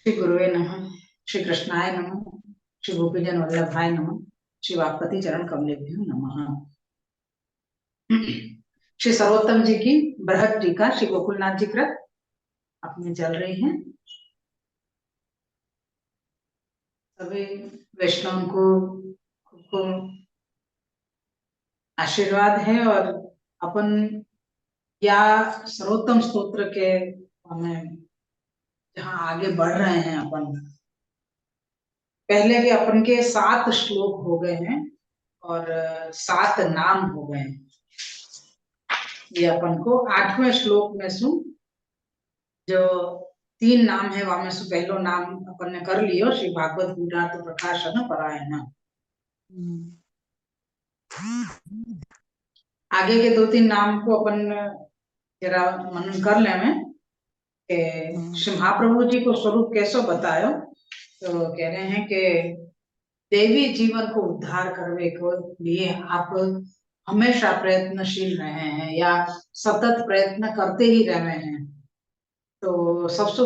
श्री गुरुवे नमः। श्री कृष्णाय नमः। श्री गोपीजन वल्लभाय नमः। श्री वागपति चरण कमलेभ्यो नमः। श्री सर्वोत्तम जी की बृहद टीका श्री गोकुलनाथ जी कृत अपने चल रही है। सभी वैष्णव को आशीर्वाद है और अपन या सर्वोत्तम स्तोत्र के हमें जहाँ आगे बढ़ रहे हैं अपन, पहले के अपन के 7 श्लोक हो गए हैं और 7 नाम हो गए हैं। ये अपन को 8वें श्लोक में सु जो 3 नाम है वहां में से पहलो नाम अपन ने कर लियो श्री भागवत गूढ़ार्थ प्रकाशन परायण। आगे के 2-3 नाम को अपन जरा मनन कर ले में कि श्री महाप्रभु जी को स्वरूप कैसो बतायो। तो कह रहे हैं कि देवी जीवन को उद्धार करने को लिए आप हमेशा प्रयत्नशील रहे हैं या सतत प्रयत्न करते ही रहे हैं। तो सबसे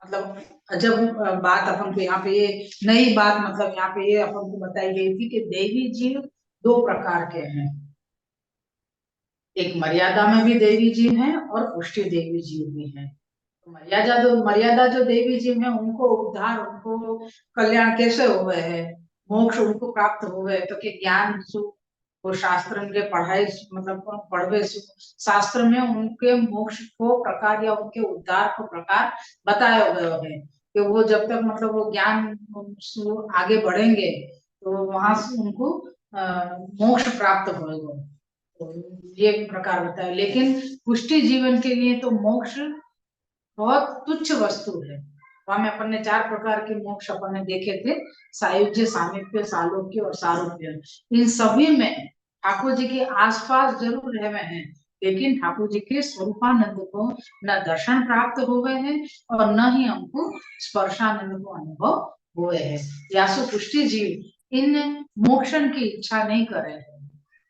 मतलब जब बात अपन को यहाँ पे ये नई बात मतलब यहाँ पे ये अपन को बताई गई थी कि देवी जीव 2 प्रकार के हैं। एक मर्यादा में भी देवी जीव हैं और पुष्टि देवी जीव भी हैं। तो मर्यादा जो देवी जीव है उनको उद्धार उनको कल्याण कैसे हुए है, मोक्ष उनको प्राप्त हुए तो कि ज्ञान सु वो शास्त्र के पढ़ाई मतलब पढ़वे शास्त्र में उनके मोक्ष को प्रकार या उनके उद्धार को प्रकार बताया गया है कि वो जब तक मतलब वो ज्ञान आगे बढ़ेंगे तो वहां से उनको मोक्ष प्राप्त होगा। तो ये प्रकार बताया, लेकिन पुष्टि जीवन के लिए तो मोक्ष बहुत तुच्छ वस्तु है। वहां में अपन ने 4 प्रकार के मोक्ष अपन ने देखे थे, सायुज्य, सामीप्य, सालोक्य और सारूप्य। इन सभी में ठाकुर जी के आसपास जरूर रहे हैं, लेकिन ठाकुर जी के स्वरूपानंद को न दर्शन प्राप्त हुए हैं और न ही हमको स्पर्शानंद को अनुभव हुए हैं। यासु पुष्टि जीव इन मोक्षण की इच्छा नहीं कर रहे हैं।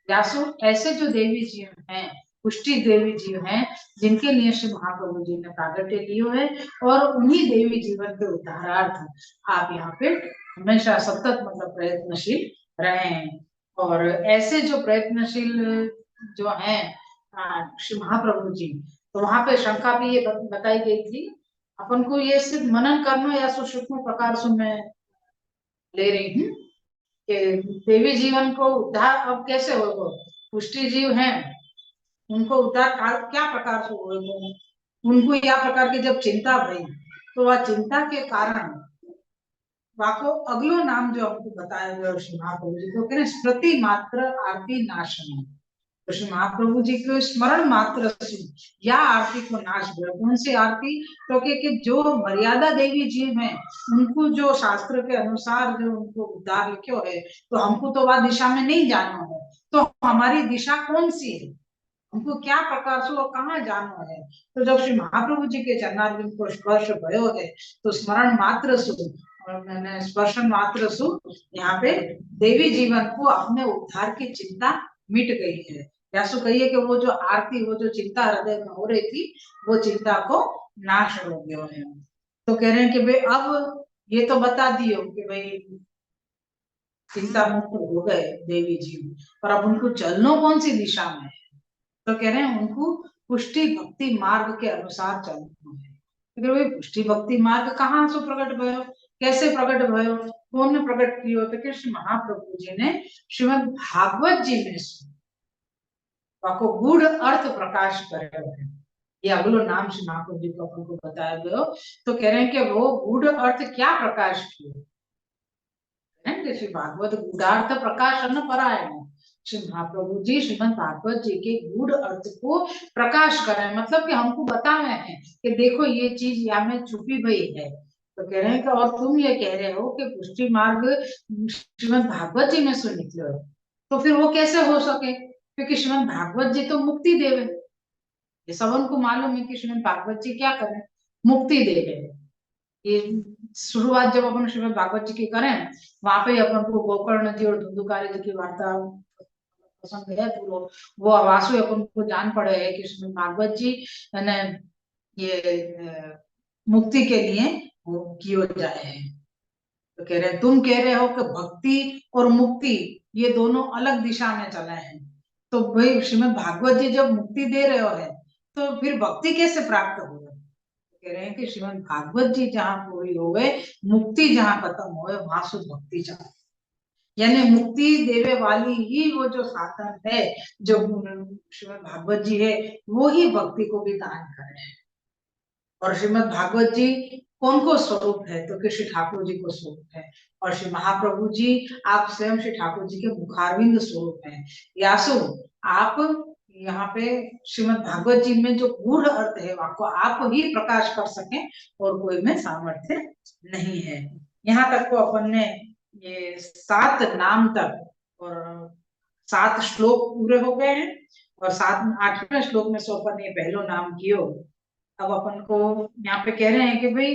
यासु ऐसे जो देवी जीव हैं, पुष्टि देवी जीव हैं, जिनके लिए श्री महाप्रभु जी ने प्रागट्य लियो है और उन्हीं देवी जीवन के उद्धारार्थ आप यहाँ पे हमेशा सतत मतलब प्रयत्नशील रहे हैं। और ऐसे जो प्रयत्नशील जो हैं श्री महाप्रभु जी, तो वहां पे शंका भी ये बताई गई थी। अपन को ये सिर्फ मनन करना या सूक्ष्म प्रकार से मैं ले रही हूँ कि देवी जीवन को उद्धार अब कैसे होगा। पुष्टि जीव हैं, उनको उद्धार क्या प्रकार से होगा। उनको या प्रकार की जब चिंता भई तो वह चिंता के कारण वाको अगलो नाम जो आपको बताया गया श्री महाप्रभु जी को कहते स्मृति मात्र आरती नाशन। तो श्री महाप्रभु जी को स्मरण मात्र से या आरती को नाश हुआ। कौन सी आरती? क्योंकि कि जो मर्यादा देवी जीव हैं उनको जो शास्त्र के अनुसार जो उनको उद्धार लिखो है तो हमको तो वह दिशा में नहीं जाना है। तो हमारी दिशा कौन सी है, हमको क्या प्रकार से और कहाँ जाना है। तो जब श्री महाप्रभु जी के चरणारविंद को स्पर्श भयो है तो स्मरण मात्र सु और मैंने स्पर्शन मात्र सु यहाँ पे देवी जीवन को अपने उद्धार की चिंता मिट गई है। या सु कहिए कि वो जो आरती वो जो चिंता हृदय में हो रही थी वो चिंता को नाश हो गया है। तो कह रहे हैं कि भाई अब ये तो बता दियो कि भाई चिंता मुक्त हो गए देवी जीव, पर अब उनको चलना कौन सी दिशा में है। तो कह रहे हैं उनको पुष्टि भक्ति मार्ग के अनुसार चलना है। तो भाई पुष्टि भक्ति मार्ग कहाँ से प्रकट भयो, कैसे प्रकट भयो, कौन ने प्रकट किया। तो कृष्ण महाप्रभु जी ने श्रीमद भागवत जी में को गूढ़ अर्थ प्रकाश करे है। ये अगलो नाम श्री महाप्रभु जी को अपन को बताया गयो। तो कह रहे हैं कि वो गूढ़ अर्थ क्या प्रकाश किया है। श्री भागवत गूढ़ार्थ प्रकाशन परायण श्री महाप्रभु जी श्रीमद भागवत जी के गूढ़ अर्थ को प्रकाश करें, मतलब कि हमको बता रहे हैं कि देखो ये चीज यहाँ में छुपी हुई है। तो कह रहे हैं कि और तुम ये कह रहे हो कि पुष्टि मार्ग श्रीमद भागवत जी में से निकले हो, तो फिर वो कैसे हो सके, क्योंकि श्रीमद भागवत जी तो मुक्ति देवे। ये सब उनको मालूम है कि श्रीमद भागवत जी क्या करें, मुक्ति देवे। ये शुरुआत जब अपन श्रीमद भागवत जी की करें वहां पे अपन को गोकर्ण जी और धुंधुकारी जी की वार्ता पसंद है पूरा, वो वासु अपन को जान पड़े है कि श्रीमद भागवत जी ने ये मुक्ति के लिए वो कियो जाए है। तो कह रहे तुम कह रहे हो कि भक्ति और मुक्ति ये दोनों अलग दिशा में चले हैं, तो भाई श्रीमद् भागवत जी जब मुक्ति दे रहे हो है तो फिर भक्ति कैसे प्राप्त हो? कह रहे हैं कि श्रीमद् भागवत जी जहाँ पूरी हो गए, मुक्ति जहाँ खत्म हो गए, वहां शुद्ध भक्ति चल, यानी मुक्ति देवे वाली ही वो जो साधन है, जो श्रीमद् भागवत जी है, वो ही भक्ति को भी दान कर रहे हैं। और श्रीमद् भागवत जी कौन को स्वरूप है? तो कि श्री ठाकुर जी को स्वरूप है। और श्री महाप्रभु जी आप स्वयं श्री ठाकुर जी के मुखारविंद स्वरूप है। यासु आप यहाँ पे श्रीमद् भागवत जी में जो गूढ़ अर्थ है आपको आप ही प्रकाश कर सके और कोई में सामर्थ्य नहीं है। यहाँ तक तो अपन ने ये 7 नाम तक और 7 श्लोक पूरे हो गए हैं और 8वें श्लोक में से अपन ने पहलो नाम कियो। अब अपन को यहाँ पे कह रहे हैं कि भाई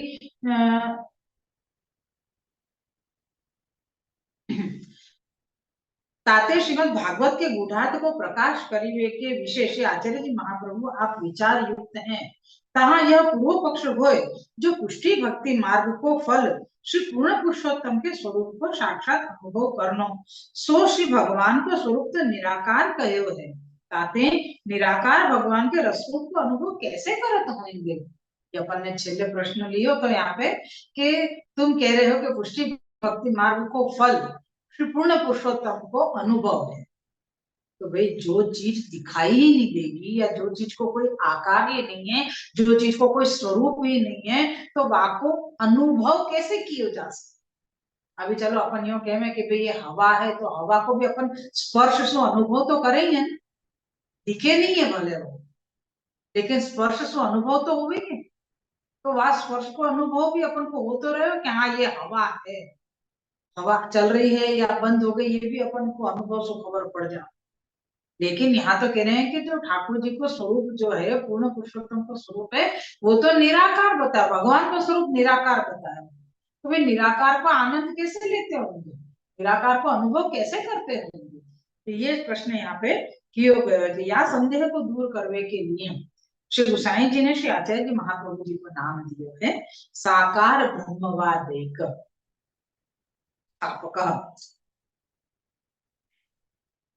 ताते श्रीमद् भागवत के गूढ़ार्थ को प्रकाश करिवे के विशेष आचार्य जी महाप्रभु आप विचार युक्त हैं। तहाँ यह पूर्व पक्ष होय जो पुष्टि भक्ति मार्ग को फल श्री पूर्ण पुरुषोत्तम के स्वरूप को साक्षात अनुभव करनो सो श्री भगवान को स्वरूप तो निराकार कहो है। ताते निराकार भगवान के रसरूप को अनुभव कैसे करत होंगे? अपन ने छेले प्रश्न लियो तो यहाँ पे कि तुम कह रहे हो कि पुष्टि भक्ति मार्ग को फल श्री पूर्ण पुरुषोत्तम को अनुभव है। तो भाई जो चीज दिखाई ही नहीं देगी या जो चीज को कोई आकार ही नहीं है, जो चीज को कोई स्वरूप ही नहीं है, तो वाको अनुभव कैसे किया जा सकता? अभी चलो अपन यो कहें कि भाई ये हवा है तो हवा को भी अपन स्पर्श से अनुभव तो करेंगे, दिखे नहीं है भले वो, लेकिन स्पर्श से अनुभव तो हुई है। तो वह स्पर्श को अनुभव भी अपन को हो तो रहे हो कि हाँ ये हवा है, हवा चल रही है या बंद हो गई, ये भी अपन को अनुभव से खबर पड़ जाए। लेकिन यहाँ तो कह रहे हैं कि जो ठाकुर जी को स्वरूप जो है पूर्ण पुरुषोत्तम का स्वरूप है वो तो निराकार बताया, भगवान का स्वरूप निराकार बताया। तो वे निराकार को आनंद कैसे लेते होंगे, निराकार को अनुभव कैसे करते होंगे? तो ये प्रश्न यहाँ पे किए गए। या संदेह को दूर करने के लिए श्री गोसाई जी ने श्री आचार्य जी महाप्रभु जी को नाम दिया है साकार ब्रह्मवादेक स्थापक।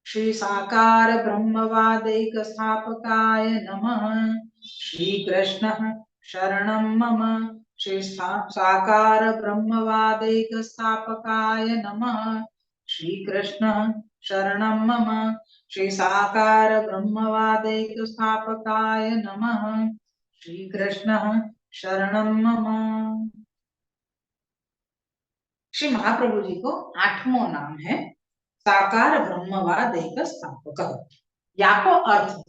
श्री साकार ब्रह्मवादैक स्थापकाय नमः। श्री कृष्ण शरणं मम। श्री साकार ब्रह्मवादैक स्थापकाय नमः। श्री कृष्ण शरणं मम। श्री साकार ब्रह्मवादैक स्थापकाय नमः। श्री कृष्ण शरणं मम। श्री महाप्रभु जी को 8वां नाम है साकार ब्रह्मवाद एक स्थापक। या को अर्थ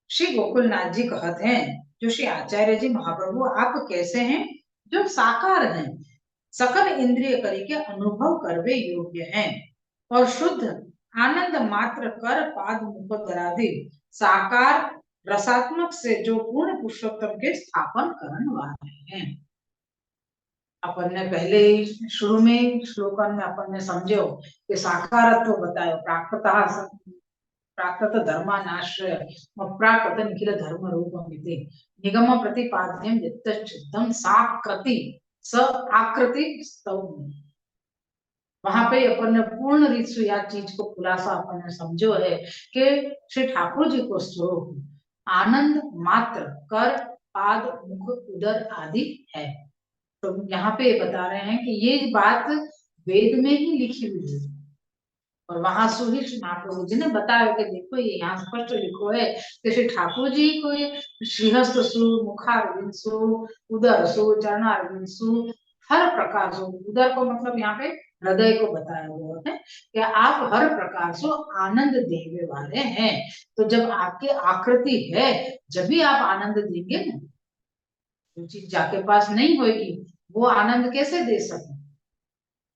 श्री गोकुलनाथ जी कहते हैं जो श्री आचार्य जी महाप्रभु आप कैसे हैं जो साकार हैं, सकल इंद्रिय करी के अनुभव करवे योग्य हैं और शुद्ध आनंद मात्र कर पाद मुख धराधि साकार रसात्मक से जो पूर्ण पुरुषोत्तम के स्थापन करने वाले हैं। अपन ने पहले ही शुरू में श्लोकन में अपन ने समझो कि साकारत्व बतायो प्राकृत धर्मानाश्रय प्राकृत निखिल धर्म रूपमिति निगम प्रतिपाद्यम यत्तचित्तम साकृति स आकृति स्तव। वहां पे अपन ने पूर्ण रीत से या चीज को खुलासा अपन ने समझो है कि श्री ठाकुर जी को स्वरूप आनंद मात्र कर पाद मुख उदर आदि है। तो यहाँ पे बता रहे हैं कि ये बात वेद में ही लिखी हुई है और वहां सुही श्री महाप्रभु जी ने बताया कि देखो ये यहाँ स्पष्ट लिखो है कि श्री ठाकुर जी को श्रीहस्त सु मुखारविंद सु उदर सु चरणारविंद सु हर प्रकार से, उदर को मतलब यहाँ पे हृदय को बताया हुआ है कि आप हर प्रकार से आनंद देने वाले हैं। तो जब आपकी आकृति है जब भी आप आनंद देंगे ना, जो चीज जाके पास नहीं होगी वो आनंद कैसे दे सके?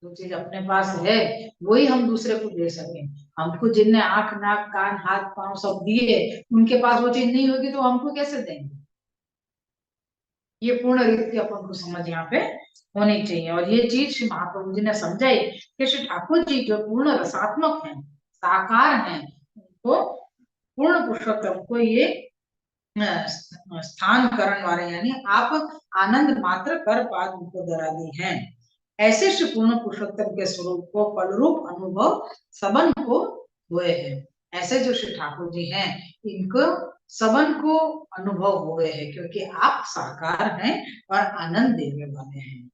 जो चीज अपने पास है वही हम दूसरे को दे सके। हमको जिनने आंख नाक कान हाथ पांव सब दिए उनके पास वो चीज नहीं होगी तो हमको कैसे देंगे? ये पूर्ण रीति अपन को समझ यहाँ पे होनी चाहिए। और ये चीज श्री महाप्रभु जी ने समझाई कि श्री ठाकुर जी जो पूर्ण रसात्मक है, साकार है, उनको पूर्ण पुरुषोत्तम को ये स्थान करण वाले, यानी आप आनंद मात्र कर पाद उनको दरा दी हैं। ऐसे श्री पूर्ण पुरुषोत्तम के स्वरूप को फलरूप अनुभव सबन को हुए हैं। ऐसे जो श्री ठाकुर जी हैं इनको सबन को अनुभव हुए हैं, क्योंकि आप साकार हैं और आनंद देने वाले हैं।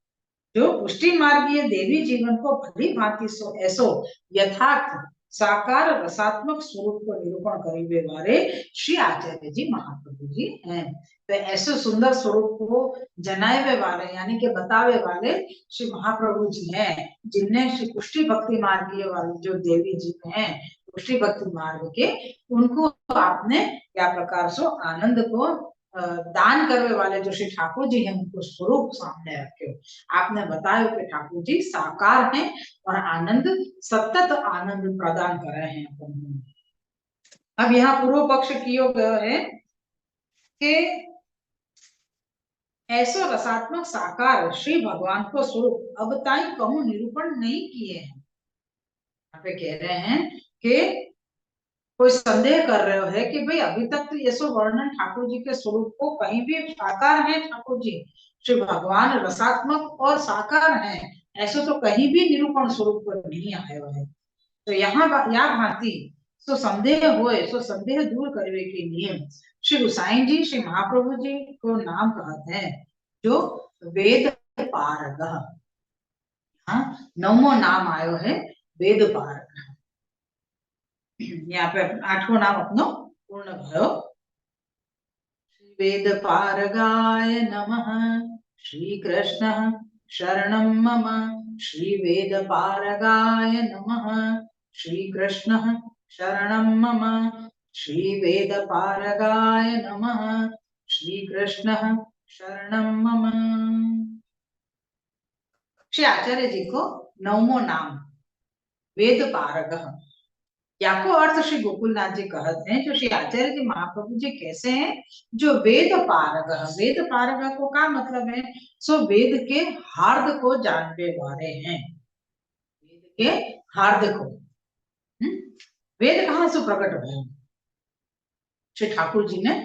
जो पुष्टि मार्गीय देवी जीवन को भली भांति सो ऐसो यथार्थ साकार रसात्मक स्वरूप को निरूपण करीबे वाले श्री आचार्य जी महाप्रभु जी हैं। तो ऐसे सुंदर स्वरूप को जनावे वाले यानी कि बतावे वाले श्री महाप्रभु जी हैं, जिनने श्री पुष्टि भक्ति मार्गीय वाले जो देवी जी हैं पुष्टि भक्ति मार्ग के, उनको आपने क्या प्रकार से आनंद को दान करने वाले जो श्री ठाकुर जी हैं उनको स्वरूप सामने रखे हो। आपने बताया कि ठाकुर जी साकार हैं और आनंद सतत आनंद प्रदान कर रहे हैं अपन। अब यहाँ पूर्व पक्ष किया गया है कि ऐसो रसात्मक साकार श्री भगवान को स्वरूप अब ताई कहूं निरूपण नहीं किए हैं। यहाँ पे कह रहे हैं कि कोई संदेह कर रहे है कि भाई अभी तक तो ये सो वर्णन ठाकुर जी के स्वरूप को कहीं भी साकार है ठाकुर जी, श्री भगवान रसात्मक और साकार हैं, ऐसे तो कहीं भी निरूपण स्वरूप पर नहीं आया है। तो यहाँ या भांति सो संदेह होए सो संदेह दूर करने के लिए श्री गोसाई जी श्री महाप्रभु जी को नाम कहते हैं जो वेद पारग। हाँ, नवमो नाम आयो है वेद पारग। यहाँ पे 8वां नाम अपनो पूर्ण भयो। वेद पारगाय नमः श्री कृष्ण शरणं मम। श्री वेद पारगाय नमः श्री कृष्ण शरणं मम। श्री वेद पारगाय नमः श्री कृष्ण शरणं मम। श्री आचार्य जी को नवमो नाम वेद पारग, याको अर्थ श्री गोकुलनाथ जी कहते हैं जो श्री आचार्य जी महाप्रभु जी कैसे हैं, जो वेद पारग। वेद पारग को क्या मतलब है, सो वेद के हार्द को जानने वाले हैं। वेद के हार्द को वेद कहाँ से प्रकट हुए, श्री ठाकुर जी ने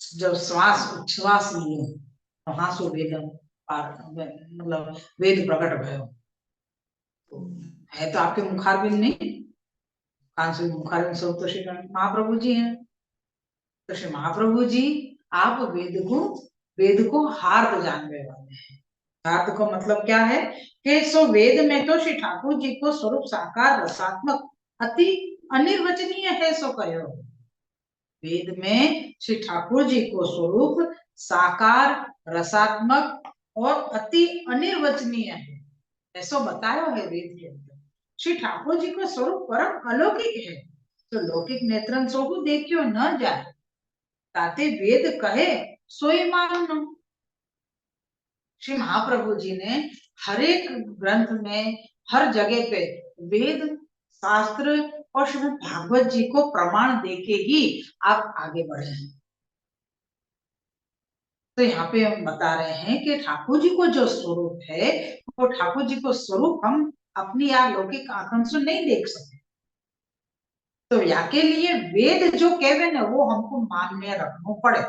जब श्वास उच्छ्वास लिए वहां से वेद मतलब वेद प्रकट भयो। तो है तो आपके मुखारबिंद नहीं, कांसी मुखारबिंद सब तो श्री महाप्रभु जी हैं। तो श्री महाप्रभु जी आप वेद को हार्द जानने वाले हैं। हार्द को मतलब क्या है कि सो वेद में तो श्री ठाकुर जी को स्वरूप साकार रसात्मक अति अनिर्वचनीय है सो कहो। वेद में श्री ठाकुर जी को स्वरूप साकार रसात्मक और अति अनिर्वचनीय है ऐसा बताया है वेद के अंदर। श्री ठाकुर जी को स्वरूप परम अलौकिक है, तो लौकिक नेत्रन सो को देखियो न जाए, ताते वेद कहे सोई मानो। श्री महाप्रभु जी ने हर एक ग्रंथ में हर जगह पे वेद शास्त्र और श्रीमद् भागवत जी को प्रमाण देके ही आप आगे बढ़े हैं। तो यहाँ पे हम बता रहे हैं कि ठाकुर जी को जो स्वरूप है वो ठाकुर जी को स्वरूप हम अपनी या लौकिक आंखों से नहीं देख सकते। तो या के लिए वेद जो कहवे ना वो हमको मान में रखना पड़े।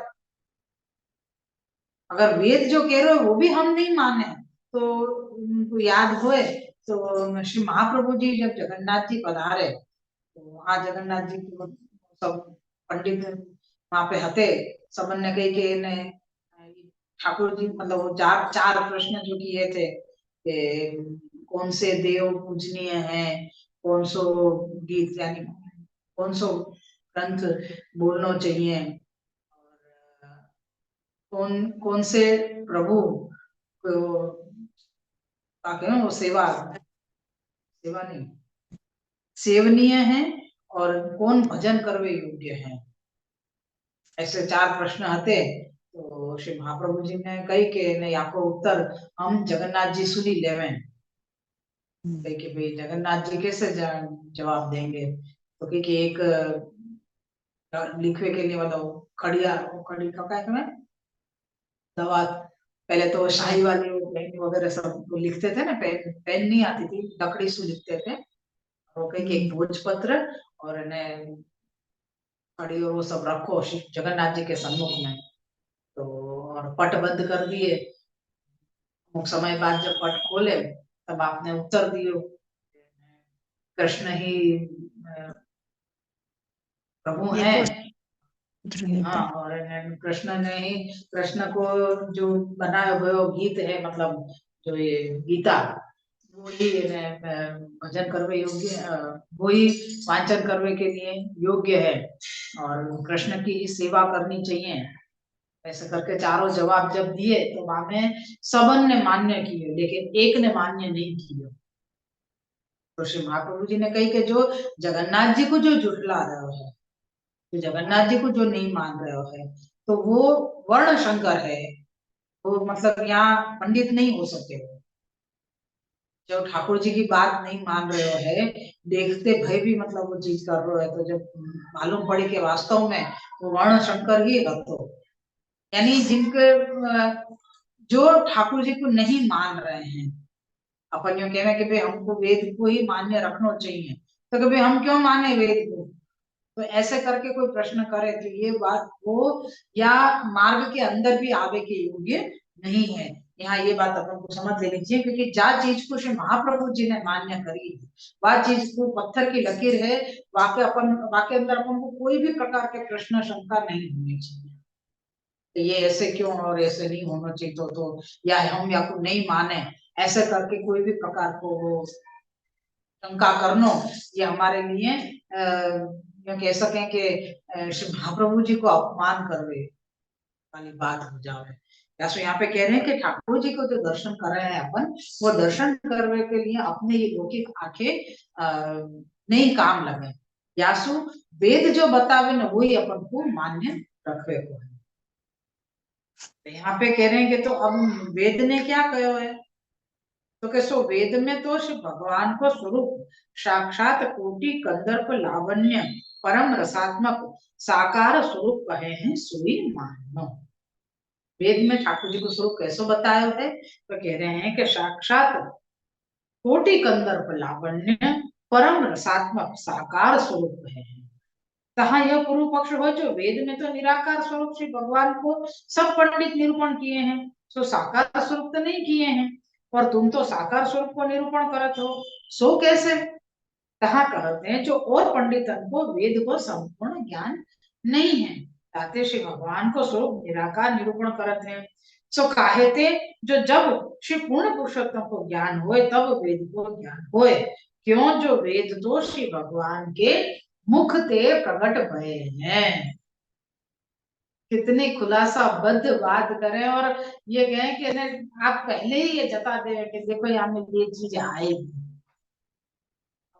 अगर वेद जो कह रहे हो वो भी हम नहीं माने तो उनको याद होए तो श्री महाप्रभु जी जब जगन्नाथ जी पधारे तो वहां जगन्नाथ जी को सब पंडित वहां पे हते सबन ने कही कि ठाकुर जी मतलब वो चार चार प्रश्न जो किए थे कि कौन से देव पूजनीय हैं, कौन सो गीत यानी कौन सो ग्रंथ बोलना चाहिए, और कौन कौन से प्रभु को वो सेवा सेवा नहीं सेवनीय है और कौन भजन करवे योग्य है, ऐसे चार प्रश्न आते। तो श्री महाप्रभु जी ने कही कि नहीं आपको उत्तर हम जगन्नाथ जी सुनी लेवे कि भाई जगन्नाथ जी कैसे जवाब देंगे। तो क्योंकि एक लिखवे के लिए मतलब खड़िया खड़ी का क्या है दवा, पहले तो शाही वाली पेन वगैरह सब वो लिखते थे ना, पेन पेन नहीं आती थी लकड़ी से लिखते थे। वो कहीं एक भोजपत्र और खड़ी और वो सब रखो श्री जगन्नाथ जी के सम्मुख में। तो और पट बंद कर दिए। कुछ समय बाद जब पट खोले तब आपने उत्तर दियो, कृष्ण ही प्रभु ये हैं। हाँ, ध्रुव और कृष्ण ने ही, कृष्ण को जो बनाया हुआ गीत है, मतलब जो ये गीता, वो ही भजन करवे योग्य, वो ही वांचन करवे के लिए योग्य है, और कृष्ण की ही सेवा करनी चाहिए। ऐसे करके चारों जवाब जब दिए तो वहां में सबन ने मान्य किए, लेकिन एक ने मान्य नहीं किए। तो श्री महाप्रभु जी ने कही कि जो जगन्नाथ जी को जो झुठला रहे हो, तो जगन्नाथ जी को जो नहीं मान रहे हो है, तो वो वर्ण शंकर है। वो मतलब यहाँ पंडित नहीं हो सकते हो। जब ठाकुर जी की बात नहीं मान रहे हो है, देखते भय भी मतलब वो चीज कर रहे हो है, तो जब मालूम पड़ी कि वास्तव में वो वर्ण शंकर ही रहते, यानी जिनके जो ठाकुर जी को नहीं मान रहे हैं। अपन यूं कह कि भाई हमको वेद को ही मान्य रखना चाहिए, तो कभी हम क्यों माने वेद को। तो ऐसे करके कोई प्रश्न करे तो ये बात वो या मार्ग के अंदर भी आवे के योग्य नहीं है। यहाँ ये बात अपन को समझ लेनी चाहिए, क्योंकि जा चीज को श्री महाप्रभु जी ने मान्य करी है, वह चीज को पत्थर की लकीर है, वाके अंदर अपन को कोई भी प्रकार के प्रश्न शंका नहीं होनी चाहिए। तो ये ऐसे क्यों और ऐसे नहीं होना चाहिए, तो या हम या को नहीं माने, ऐसे करके कोई भी प्रकार को वो शंका करनो, ये हमारे लिए कह सकें कि श्री महाप्रभु जी को अपमान करवे वाली बात हो जावे। या सो यहाँ पे कह रहे हैं कि ठाकुर जी को जो दर्शन कर रहे हैं अपन, वो दर्शन करने के लिए अपने ये लौकिक आंखें नहीं काम लगे। यासु वेद जो बतावे ना वही अपन को मान्य रखवे को है। तो यहाँ पे कह रहे हैं कि तो अब वेद ने क्या कहो है, तो कैसो वेद में तो श्री भगवान को स्वरूप साक्षात कोटि कंदर्प लावण्य परम रसात्मक साकार स्वरूप कहे हैं, सोई मानो। वेद में ठाकुर जी को स्वरूप कैसे बताया है, तो कह रहे हैं कि साक्षात कोटि कंदर्प लावण्य परम रसात्मक साकार स्वरूप है। कहा यह पूर्व पक्ष हो, जो वेद में तो निराकार स्वरूप श्री भगवान को सब पंडित निरूपण किए हैं, सो साकार स्वरूप तो नहीं किए हैं, और तुम तो साकार स्वरूप को निरूपण करत हो, सो कैसे। कहा कहते हैं जो और पंडितन को वेद को संपूर्ण ज्ञान नहीं है, ताते श्री भगवान को स्वरूप निराकार निरूपण करते हैं। सो काहे थे जो जब श्री पूर्ण पुरुषोत्तम को ज्ञान होए तब वेद को ज्ञान होए, क्यों जो वेद तो श्री भगवान के मुख ते प्रकट भय हैं। कितनी खुलासा बद्ध बात करें, और ये कहें कि आप पहले ही ये जता दे कि देखो यहाँ में ये चीज आएगी।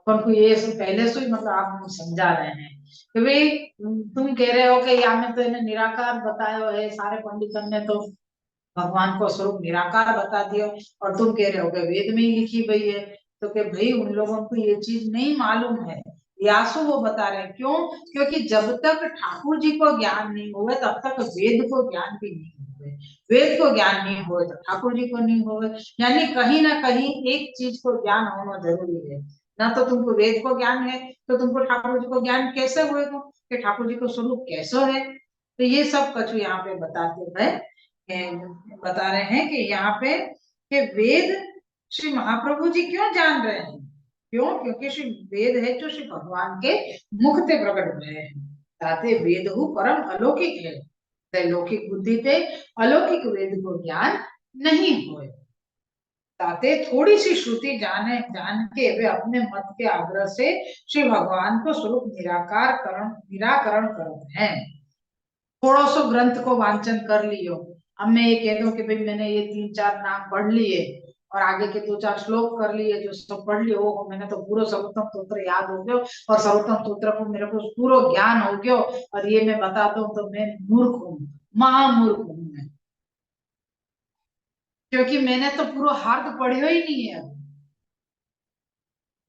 अपन को ये पहले से ही मतलब आप समझा रहे हैं कि भाई तुम कह रहे हो कि यहाँ में तो इन्हें निराकार बताया है, सारे पंडितन ने तो भगवान को स्वरूप निराकार बता दिया, और तुम कह रहे हो कि वेद में ही लिखी गई है। तो कि भाई उन लोगों को ये चीज नहीं मालूम है। व्यासु वो बता रहे हैं क्यों, क्योंकि जब तक ठाकुर जी को ज्ञान नहीं हुए तब तक वेद को ज्ञान भी नहीं हुए। वेद को ज्ञान नहीं हुए तो ठाकुर जी को नहीं हुए, यानी कहीं ना कहीं एक चीज को ज्ञान होना जरूरी है। ना तो तुमको वेद को ज्ञान है तो तुमको ठाकुर जी को ज्ञान कैसे हुएगा, कि ठाकुर जी को स्वरूप कैसे है। तो ये सब कछु यहाँ पे बताते हुए बता रहे हैं कि यहाँ पे कि वेद श्री महाप्रभु जी क्यों जान रहे हैं, क्यों, क्योंकि श्री वेद है जो श्री भगवान के मुख से प्रकट हुए हैं। ताते वेद हु परम अलौकिक है, ते लौकिक बुद्धि ते अलौकिक वेद को ज्ञान नहीं हुए। ताते थोड़ी सी श्रुति जान के वे अपने मत के आग्रह से श्री भगवान को स्वरूप निराकरण करते हैं। थोड़ा सा ग्रंथ को वांचन कर लियो। अब मैं ये कह दूं कि भाई मैंने ये 3-4 नाम पढ़ लिए और आगे के 2-4 श्लोक कर लिए, जो सब पढ़ लिए, वो मैंने तो पूरा सर्वोत्तम सूत्र याद हो गया, और सर्वोत्तम सूत्र को मेरे को पूरा ज्ञान हो गया, और ये मैं बताता हूँ तो मैं मूर्ख हूँ, महामूर्ख हूँ मैं, क्योंकि मैंने तो पूरा हार्द पढ़ियो ही नहीं है,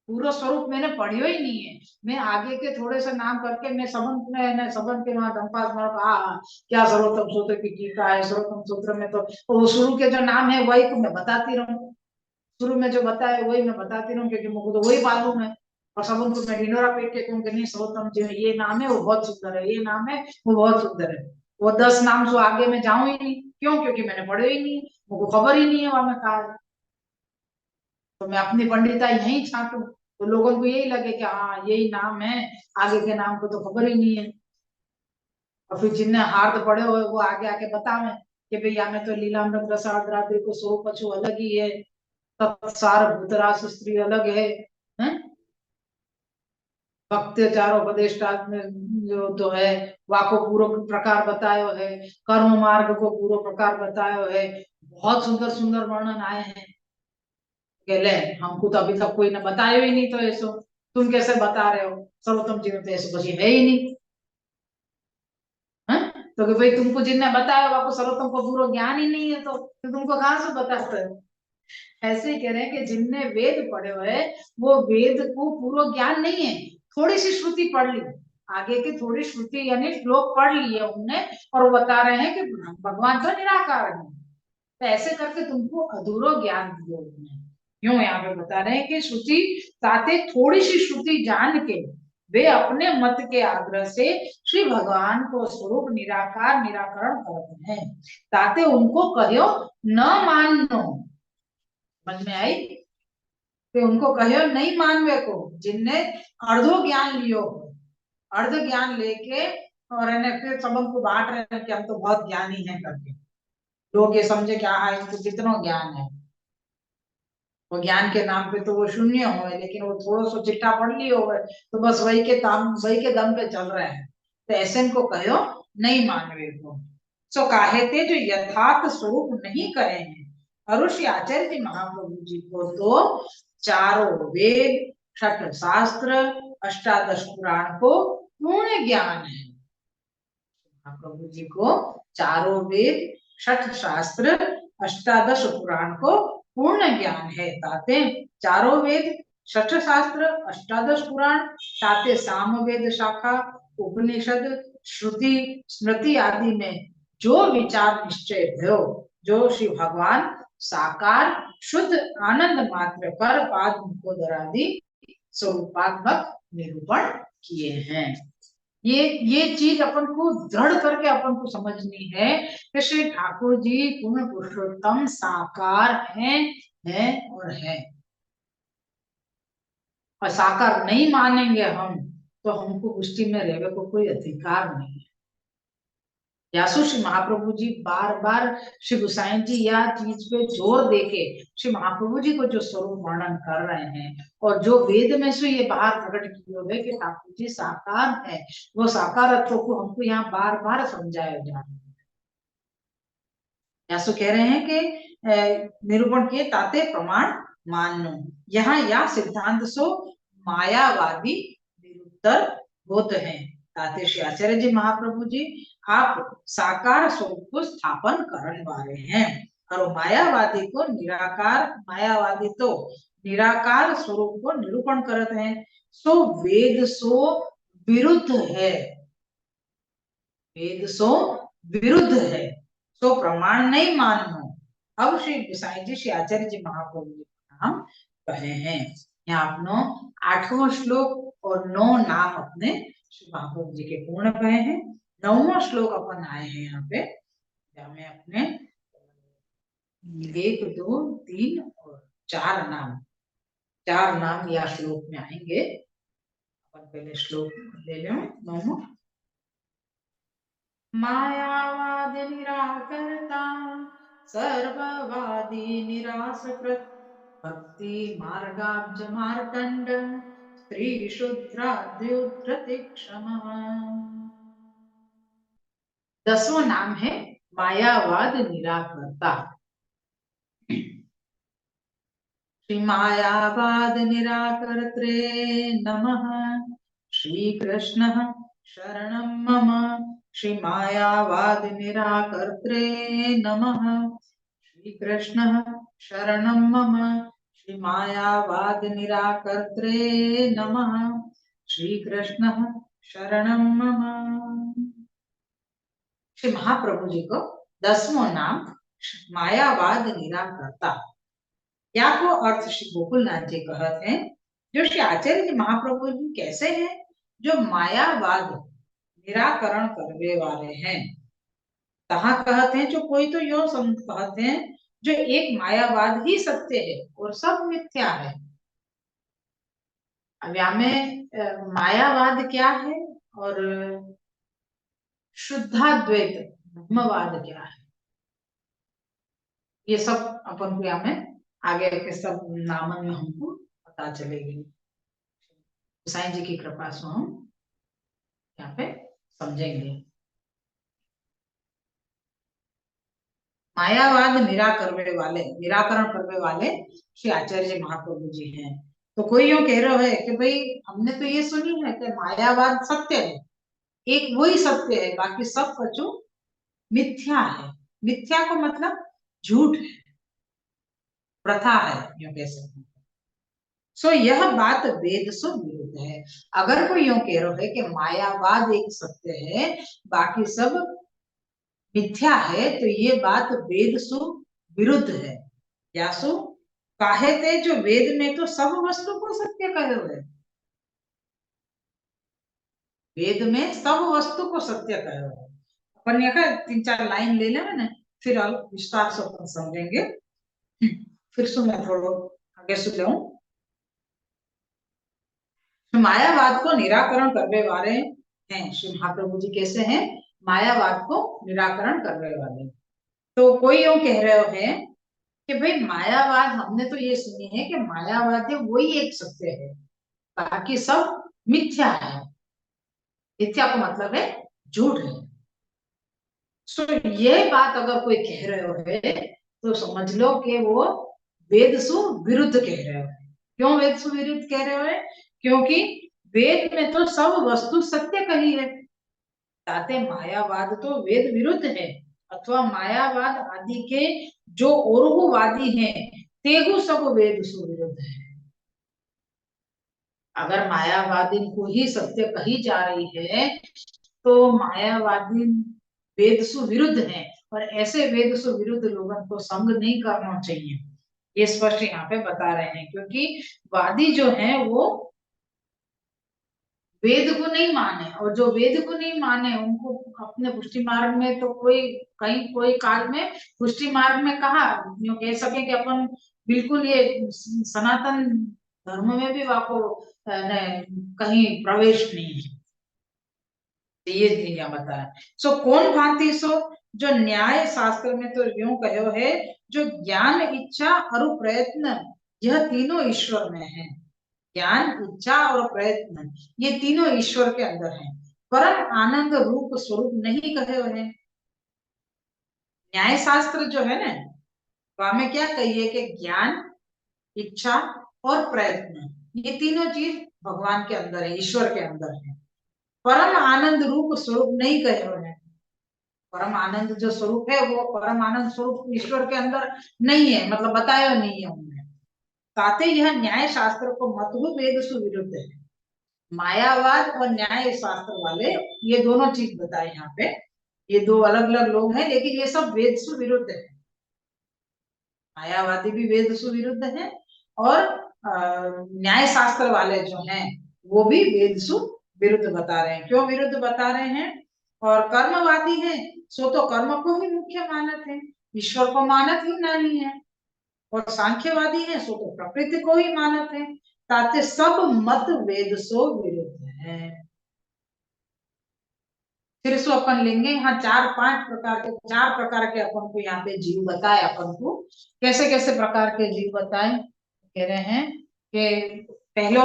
पूरा स्वरूप मैंने पढ़ियो ही नहीं है। मैं आगे के थोड़े से नाम करके मैं सबन के वहां दंपास मारो क्या सर्वोत्तम सूत्र की टीका है, सर्वोत्तम सूत्र में तो वो शुरू के जो नाम है वही को मैं बताती रहूं, शुरू में जो बताया वही मैं बताती रहूं, क्योंकि मुझे तो वही मालूम है। और सब उनको मैं ढिंडोरा पीट के कहूँ कि नहीं सर्वोत्तम जी ये नाम है वो बहुत सुंदर है, ये नाम है वो बहुत सुंदर है। वो 10 नाम से आगे मैं जाऊं ही नहीं, क्यों? क्योंकि मैंने पढ़े ही नहीं, मुझको खबर ही नहीं है वहां में कहा है। तो मैं अपनी पंडिता यही छांटू तो लोगों को यही लगे कि हाँ यही नाम है, आगे के नाम को तो खबर ही नहीं है। और फिर जिनने हार्द पड़े हुए वो आगे आके बतावे कि भाई हमें तो लीलामृत रसाळ द्रावि को स्वरूप पशु अलग ही है, तत्सार भूतरास स्त्री अलग है, हैं? भक्त चारोपदेष्टा में जो तो है वाको पूर्व प्रकार बतायो है, कर्म मार्ग को पूर्व प्रकार बतायो है, बहुत सुंदर सुंदर वर्णन आए हैं। ले हमको तो अभी तक कोई ने बताया ही नहीं, तो ऐसो तुम कैसे बता रहे हो? सर्वोत्तम जी में तो ऐसे बची है ही नहीं है। तो कि भाई तुमको जिनने बताया आपको सर्वोत्तम को पूर्व ज्ञान ही नहीं है, तो तुमको कहाँ से बताते हो? ऐसे ही कह रहे हैं कि जिनने वेद पढ़े हुए वो वेद को पूर्व ज्ञान नहीं है, थोड़ी सी श्रुति पढ़ ली, आगे की थोड़ी श्रुति यानी श्लोक पढ़ लिए उनने, और वो बता रहे हैं कि भगवान तो निराकार है। तो ऐसे करके तुमको अधूरो ज्ञान दिया उन्होंने। क्यों यहाँ पे बता रहे हैं कि श्रुति साथे थोड़ी सी श्रुति जान के वे अपने मत के आग्रह से श्री भगवान को स्वरूप निराकार निराकरण करते हैं, ताते उनको कहो न मानो। समझ में आई? कि उनको कहो नहीं मानवे को, जिनने अर्धो ज्ञान लियो, अर्ध ज्ञान लेके और फिर सबको बांट रहे हैं कि हम तो बहुत ज्ञानी हैं करके। लोग ये समझे कि हाँ इनको कितना ज्ञान है, वो ज्ञान के नाम पे तो वो शून्य हो, लेकिन वो थोड़ा सा चिट्ठा पढ़ लियो हो तो बस वही के दम पे चल रहे हैं। तो ऐसे इनको कहो नहीं मान रहे को, सो काहे थे जो यथार्थ स्वरूप नहीं करे हैं। ऋषि आचार्य जी महाप्रभु जी को तो चारों वेद, छठ शास्त्र, अष्टादश पुराण को पूर्ण ज्ञान है। महाप्रभु जी को चारों वेद, छठ शास्त्र, अष्टादश पुराण को पूर्ण ज्ञान है। ताते चारों वेद, छठ शास्त्र, अष्टादश पुराण, ताते सामवेद शाखा, उपनिषद, श्रुति, स्मृति आदि में जो विचार निश्चय भयो, जो श्री भगवान साकार शुद्ध आनंद मात्र पर पाद मुखोदरादि स्वरूपात्मक निरूपण किए हैं। ये चीज अपन को दृढ़ करके अपन को समझनी है कि श्री ठाकुर जी पूर्ण पुरुषोत्तम साकार हैं और है। और साकार नहीं मानेंगे हम तो हमको पुष्टि में रहने को कोई अधिकार नहीं है। यासु श्री महाप्रभु जी बार बार श्री गुसाई जी या चीज पे जोर देके श्री महाप्रभु जी को जो स्वरूप वर्णन कर रहे हैं और जो वेद में से ये बाहर प्रकट किए हुए कि ठाकुर जी साकार है, वो साकारत्व को हमको यहाँ बार बार समझाया जा रहा है। यासु कह रहे हैं कि निरूपण के ताते प्रमाण मानो, यहाँ या सिद्धांत सो मायावादी निरुत्तर होते हैं। ताते श्री आचार्य जी महाप्रभु जी आप साकार स्वरूप को स्थापन करने वाले हैं, और मायावादी को निराकार, मायावादी तो निराकार स्वरूप को निरूपण करते हैं। सो वेद सो विरुद्ध है, वेद सो विरुद्ध है, तो प्रमाण नहीं मानो। अब श्री गोसाई जी श्री आचार्य जी महाप्रभु जी का नाम कहे हैं। यहाँ अपनो 8वां श्लोक और 9 नाम अपने श्री महाप्रभु जी के पूर्ण कहे हैं। 9वां श्लोक अपन आए हैं यहाँ पे, हमें अपने 1 2 3 और 4 नाम, 4 नाम या श्लोक में आएंगे। अपन पहले श्लोक ले लो 9वां। मायावाद निराकर्ता सर्ववादी निरासकृत भक्ति मार्गाब्ज मार्तंड स्त्री शुद्राद्युत्रति क्षम। 10वां नाम है मायावाद निराकर्ता। श्री मायावाद निराकर्त्रे नमः, श्री कृष्ण शरणं मम, श्री मायावाद निराकर्त्रे नमः, श्री कृष्ण शरणं मम, श्री मायावाद निराकर्त्रे नमः, श्री कृष्ण शरणं मम। श्री महाप्रभु जी को 10वां नाम मायावाद निराकर्ता, या को अर्थ श्री गोकुलनाथ जी कहते हैं जो श्री आचार्य जी महाप्रभु जी कैसे हैं, जो मायावाद निराकरण करने वाले हैं। कहा कहते हैं, जो कोई तो यो कहते हैं जो एक मायावाद ही सत्य है और सब मिथ्या है। अब यहाँ में मायावाद क्या है और शुद्धाद्वैत ब्रह्मवाद क्या है, ये सब अपन को यहाँ में आगे के सब नामन में हमको पता चलेगी। साईं जी की कृपा से हम यहाँ पे समझेंगे। मायावाद निराकरण करने वाले श्री आचार्य जी महाप्रभु जी हैं। तो कोई यूं कह रहा है कि भाई हमने तो ये सुनी है कि मायावाद सत्य है, एक वही सत्य है, बाकी सब कछु मिथ्या है। मिथ्या को मतलब झूठ है, प्रथा है, यूं कह सकते हैं। सो यह बात वेद से विरुद्ध है। अगर कोई यूं कह रहा है कि मायावाद एक सत्य है, बाकी सब मिथ्या है, तो ये बात वेद सु विरुद्ध है। यासु काहे थे, जो वेद में तो सब वस्तु को सत्य कहे हुए, वेद में सब वस्तु को सत्य कहे हुए। अपन यहाँ 3-4 लाइन ले लेंगे ना, फिर विस्तार से अपन समझेंगे। फिर से मैं थोड़ा आगे से जाऊं। तो मायावाद को निराकरण करने वाले हैं श्री महाप्रभु जी। कैसे हैं? मायावाद को निराकरण करने वाले। तो कोई यूं कह रहे हैं कि भाई मायावाद, हमने तो ये सुनी है कि मायावाद है वही एक सत्य है, बाकी सब मिथ्या है। मिथ्या का मतलब है झूठ है। सो ये बात अगर कोई कह रहे है तो समझ लो कि वो वेद सु विरुद्ध कह रहे हो। क्यों वेद सु विरुद्ध कह रहे हो? क्योंकि वेद में तो सब वस्तु सत्य कही है, ताते मायावाद तो वेद विरुद्ध है, अथवा मायावाद आदि के जो औरहुवादी हैं तेगु सब वेद सु विरुद्ध है। अगर मायावादी को ही सत्य कही जा रही है तो मायावादी वेद सु विरुद्ध है, और ऐसे वेद सु विरुद्ध लोगों को संग नहीं करना चाहिए। ये स्पष्ट यहाँ पे बता रहे हैं, क्योंकि वादी जो है वो वेद को नहीं माने, और जो वेद को नहीं माने उनको अपने पुष्टि मार्ग में तो कोई कहीं कोई काल में पुष्टि मार्ग में कहा यूं कह सके कि अपन बिल्कुल ये सनातन धर्म में भी वाको कहीं प्रवेश नहीं है। ये यहाँ बताया। सो कौन भांति सो, जो न्याय शास्त्र में तो यूं कहो है, जो ज्ञान इच्छा और प्रयत्न यह तीनों ईश्वर में है। ज्ञान इच्छा और प्रयत्न ये तीनों ईश्वर के अंदर है, परम आनंद रूप स्वरूप नहीं कहे हुए। न्याय शास्त्र जो है ना, वहां में क्या कहिए कि ज्ञान इच्छा और प्रयत्न ये तीनों चीज भगवान के अंदर है, ईश्वर के अंदर है। परम आनंद रूप स्वरूप नहीं कहे हुए हैं। परम आनंद जो स्वरूप है वो परम आनंद स्वरूप ईश्वर के अंदर नहीं है, मतलब बताया नहीं है उन्होंने। ताते यह न्याय शास्त्र को मतु वेद सुविरुद्ध है। मायावाद और न्याय शास्त्र वाले ये दोनों चीज बताए यहाँ पे। ये दो अलग अलग लोग हैं, लेकिन ये सब वेद सु विरुद्ध है। मायावादी भी वेद सु विरुद्ध है, और न्याय शास्त्र वाले जो हैं वो भी वेद सु विरुद्ध बता रहे हैं। क्यों विरुद्ध बता रहे हैं? और कर्मवादी है सो तो कर्म को ही मुख्य मानत है, ईश्वर को मानत ही नहीं है। और सांख्यवादी है सो तो प्रकृति को ही मानत है। ताते सब मत वेद सो विरुद्ध है। फिर इसको अपन लेंगे। यहाँ 4 प्रकार के अपन को यहाँ पे जीव बताए। अपन को कैसे कैसे प्रकार के जीव बताए, कह रहे हैं कि पहलो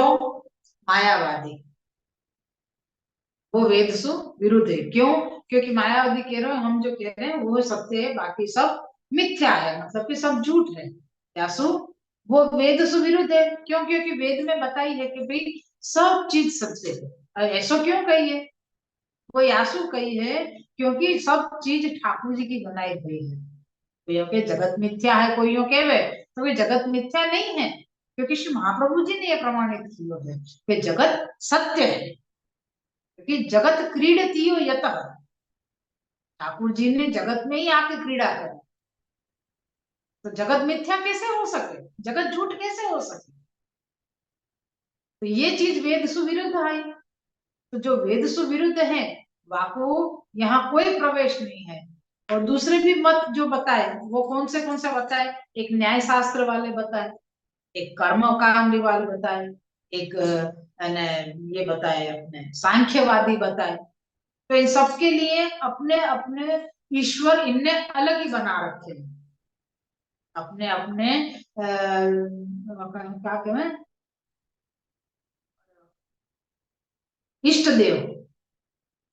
मायावादी, वो वेद सु विरुद्ध है। क्यों? क्योंकि मायावादी कह रहे हैं, हम जो कह रहे हैं वो सत्य है, बाकी सब मिथ्या है, मतलब कि सब झूठ है। यासु वो वेद सु विरुद्ध है। क्यों? क्योंकि वेद में बताई है कि भाई सब चीज सत्य है। ऐसा क्यों कही है? वो यासु कही है क्योंकि सब चीज ठाकुर जी की बनाई गई है। कोई के जगत मिथ्या है, कोई कहे तो वे जगत मिथ्या नहीं है, क्योंकि श्री महाप्रभु जी ने यह प्रमाणित किया है कि जगत सत्य है। क्योंकि जगत क्रीडतीयो यतः, ठाकुर जी ने जगत में ही आके क्रीड़ा करी, तो जगत मिथ्या कैसे हो सके, जगत झूठ कैसे हो सके? तो ये चीज वेद सुविरुद्ध आई। तो जो वेद सुविरुद्ध है वाको यहाँ कोई प्रवेश नहीं है। और दूसरे भी मत जो बताए वो कौन से बताए, एक न्याय शास्त्र वाले बताए, एक कर्म कांड वाले बताए, एक ये बताए अपने सांख्यवादी बताए। तो इन सबके लिए अपने अपने ईश्वर इनने अलग ही बना रखे हैं, अपने अपने क्या कहते, इष्ट देव,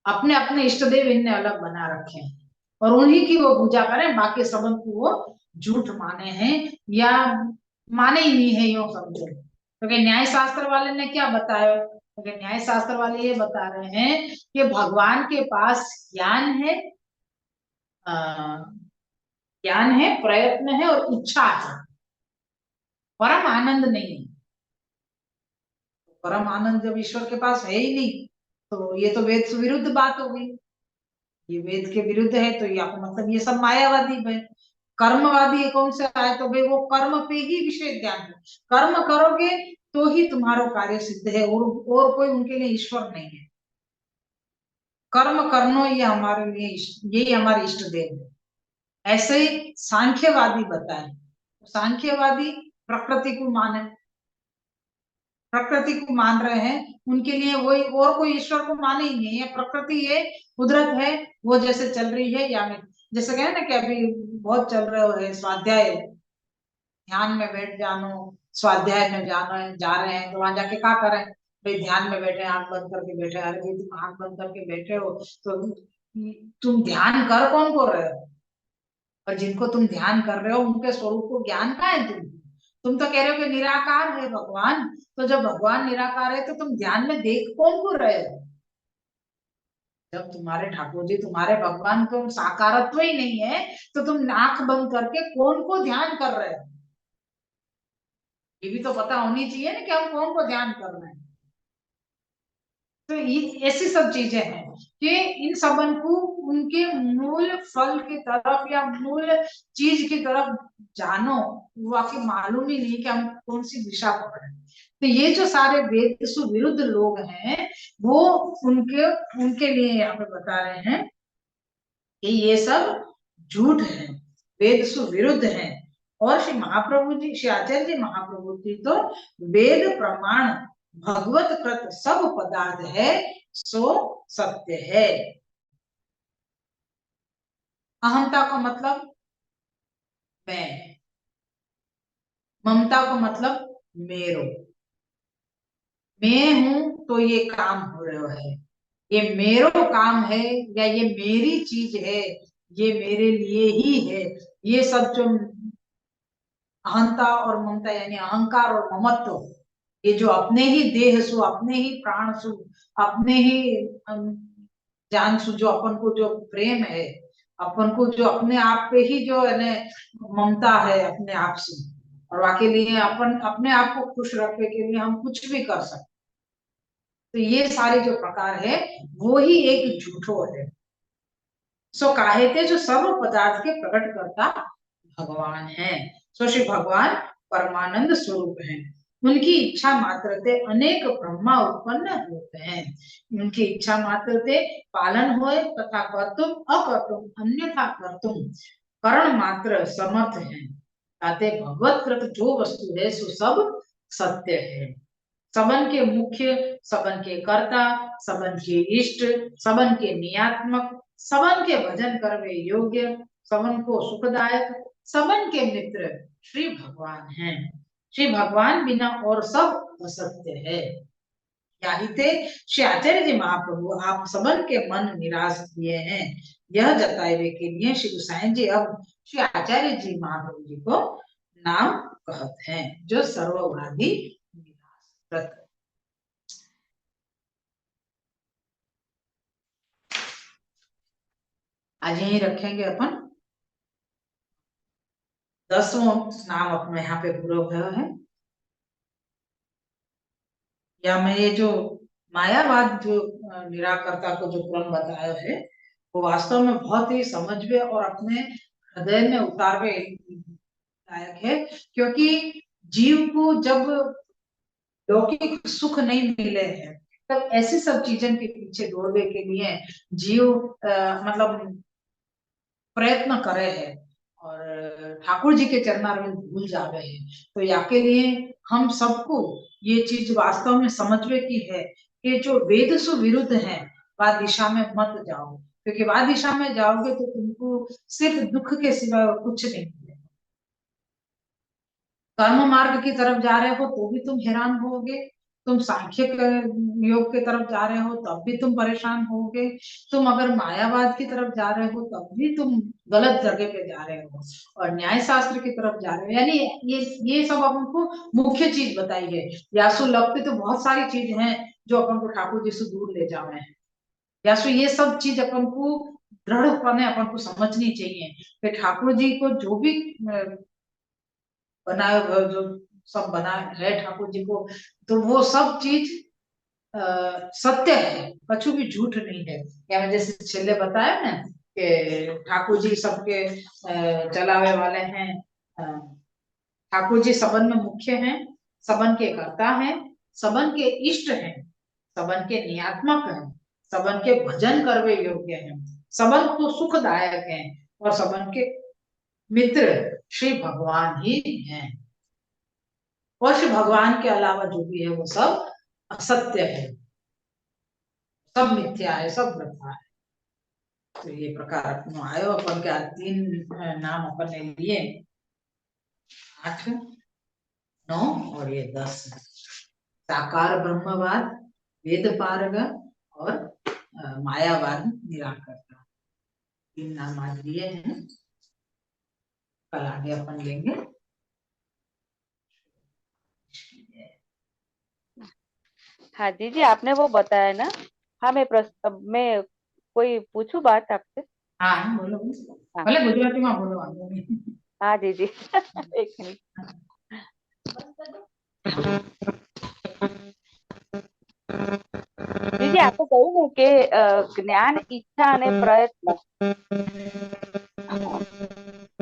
अपने अपने इष्ट देव इनने अलग बना रखे हैं और उन्हीं की वो पूजा करें, बाकी सबन को वो झूठ माने हैं या माने ही नहीं है, यो समझो। तो न्याय शास्त्र वाले ने क्या बताया, तो न्याय शास्त्र वाले ये बता रहे हैं कि भगवान के पास ज्ञान है, ज्ञान है, प्रयत्न है और इच्छा है, परम आनंद नहीं है। परम आनंद जब ईश्वर के पास है ही नहीं तो ये तो वेद से विरुद्ध बात हो गई। ये वेद के विरुद्ध है तो ये आपको मतलब ये सब मायावादी है। कर्मवादी कौन से आए, तो भाई वो कर्म पे ही विशेष ध्यान है, कर्म करोगे तो ही तुम्हारा कार्य सिद्ध है, और कोई उनके लिए ईश्वर नहीं है। कर्म करनो ये हमारे लिए यही हमारे इष्ट देव है। ऐसे ही सांख्यवादी बताए, सांख्यवादी प्रकृति को माने, प्रकृति को मान रहे हैं, उनके लिए वही, और कोई ईश्वर को माने ही नहीं है। प्रकृति है, कुदरत है, वो जैसे चल रही है या में, जैसे कहे ना कि अभी बहुत चल रहे है स्वाध्याय, ध्यान में बैठ जानो, स्वाध्याय में जाना जा रहे हैं तो वहां जाके क्या करें, भाई ध्यान में बैठे, आंख बंद करके बैठे। अरे भाई तुम आंख बंद करके बैठे हो तो तुम ध्यान कर कौन को रहे हो, और जिनको तुम ध्यान कर रहे हो उनके स्वरूप को ज्ञान का है तुम तो कह रहे हो कि निराकार है भगवान। तो जब भगवान निराकार है तो तुम ध्यान में देख कौन को रहे हो, जब तुम्हारे ठाकुर जी तुम्हारे भगवान को साकारत्व ही नहीं है तो तुम आंख बंद करके कौन को ध्यान कर रहे हो। ये भी तो पता होनी चाहिए ना कि हम कौन को ध्यान कर रहे हैं। तो ये ऐसी सब चीजें हैं कि इन सबन को उनके मूल फल की तरफ या मूल चीज की तरफ जानो, वो आपको मालूम ही नहीं कि हम कौन सी दिशा पकड़ रहे हैं। तो ये जो सारे वेद सुविरुद्ध लोग हैं वो उनके उनके लिए यहाँ पे बता रहे हैं कि ये सब झूठ है, वेद सुविरुद्ध है। और श्री महाप्रभु जी, श्री आचार्य जी महाप्रभु जी तो वेद प्रमाण भगवत कृत सब पदार्थ है सो सत्य है। अहंता का मतलब मैं, ममता का मतलब मेरो, मैं हूं तो ये काम हो रहा है, ये मेरो काम है या ये मेरी चीज है, ये मेरे लिए ही है। ये सब जो अहंता और ममता यानी अहंकार और ममत्व, ये जो अपने ही देह सु, अपने ही प्राण सु, अपने ही जान सु, जो अपन को जो प्रेम है, अपन को जो अपने आप पे ही जो है ममता है अपने आप से, और वाकई लिए अपन अपने आप को खुश रखने के लिए हम कुछ भी कर सकते। तो ये सारे जो प्रकार है वो ही एक झूठो है। सो काहे थे जो सर्व पदार्थ के प्रकट करता भगवान है। सो श्री भगवान परमानंद स्वरूप है। उनकी इच्छा मात्र से अनेक ब्रह्मा उत्पन्न होते हैं। उनकी इच्छा मात्र से पालन होए तथा कर्तुम अकर्तुम अन्यथा कर्तुम करण मात्र समर्थ है। ताते भगवत कृत जो वस्तु है सो सब सत्य है। सबन के मुख्य, सबन के कर्ता, सबन के इष्ट, सबन के नियात्मक, सबन के भजन करवे योग्य, सबन को सुखदायक, सबन के मित्र श्री भगवान हैं। श्री भगवान बिना और सब असत्य है। याहिते श्री आचार्य जी महाप्रभु आप सबन के मन निराश किए हैं, यह जताए के लिए श्री गोसाई जी अब श्री आचार्य जी महाप्रभु जी को नाम कहते हैं जो सर्ववादी निराश। आज यही रखेंगे अपन। 10वां नाम अपने यहाँ पे पूरा हुआ है। या मैं ये जो मायावाद जो निराकर्ता को जो क्रम बताया है वो वास्तव में बहुत ही समझ में और अपने हृदय में उतारवे लायक है। क्योंकि जीव को जब लौकिक सुख नहीं मिले हैं, तब ऐसी सब चीजों के पीछे दौड़ने के लिए जीव मतलब प्रयत्न करे है और ठाकुर जी के चरणार में भूल जावे है। तो या के लिए हम सबको ये चीज वास्तव में समझवे की है कि जो वेद से विरुद्ध है वह दिशा में मत जाओ, क्योंकि वह दिशा में जाओगे तो तुमको सिर्फ दुख के सिवाय और कुछ नहीं मिलेगा। कर्म मार्ग की तरफ जा रहे हो तो भी तुम हैरान होगे, तुम सांख्य योग की तरफ जा रहे हो तब भी तुम परेशान होगे, तुम अगर मायावाद की तरफ जा रहे हो तब भी तुम गलत जगह पे जा रहे हो, और न्याय शास्त्र की तरफ जा रहे हो। यानी ये सब अपन को मुख्य चीज बताई है। यासु लगते तो बहुत सारी चीज हैं जो अपन को ठाकुर जी से दूर ले जावे हैं। यासु ये सब चीज अपन को दृढ़पने अपन को समझनी चाहिए कि ठाकुर जी को जो भी बनाए हुए जो सब बना है ठाकुर जी को, तो वो सब चीज सत्य है, कछु भी झूठ नहीं है। क्या मैं जैसे छेले बताया ना कि ठाकुर जी सबके चलावे वाले हैं, ठाकुर जी सबन में मुख्य हैं, सबन के कर्ता हैं, सबन के इष्ट हैं, सबन के नियात्मक हैं, सबन के भजन करवे योग्य हैं, सबन को सुखदायक हैं, और सबन के मित्र श्री भगवान ही हैं। और श्री भगवान के अलावा जो भी है वो सब असत्य है, सब मिथ्या है, सब वृथा है। तो ये प्रकार अपन आयो, अपन के 3 नाम अपन ने लिए, 8, 9 और ये 10। साकार ब्रह्मवाद, वेद पारग और मायावाद निराकर्ता, 3 नाम आज लिए हैं। कल आगे अपन लेंगे। हाँ दीदी, आपने वो बताया ना। हाँ, मैं कोई पूछू बात आपसे? हाँ बोलो, हाँ भले गुजराती में बोलो, वांधो नहीं। हाँ दीदी। एक मिनट दीदी, आपको कहूँ ને કે જ્ઞાન ઈચ્છા અને પ્રયત્ન,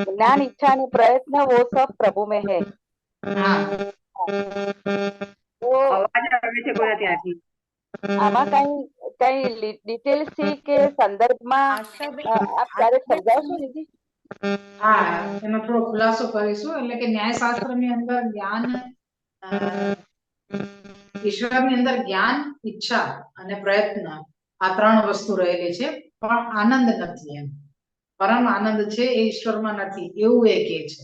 જ્ઞાન ઈચ્છા અને પ્રયત્ન वो सब प्रभु में है। हाँ तो અવાજ આવે છે કોઈ ત્યાંથી? આમાં કઈ કઈ ડિટેલ્સ થી કે સંદર્ભમાં આપ ક્યારેક સમજાવશો દીદી? हाँ એનો થોડો ખુલાસો કરીશું, એટલે કે ન્યાયશાસ્ત્રની અંદર જ્ઞાન ઈશ્વરની અંદર જ્ઞાન, ઈચ્છા અને પ્રયત્ન આ 3 વસ્તુ રહેલી છે, પણ આનંદ નથી એમ, પરમ આનંદ છે એ ઈશ્વરમાં નથી એવું એ કહે છે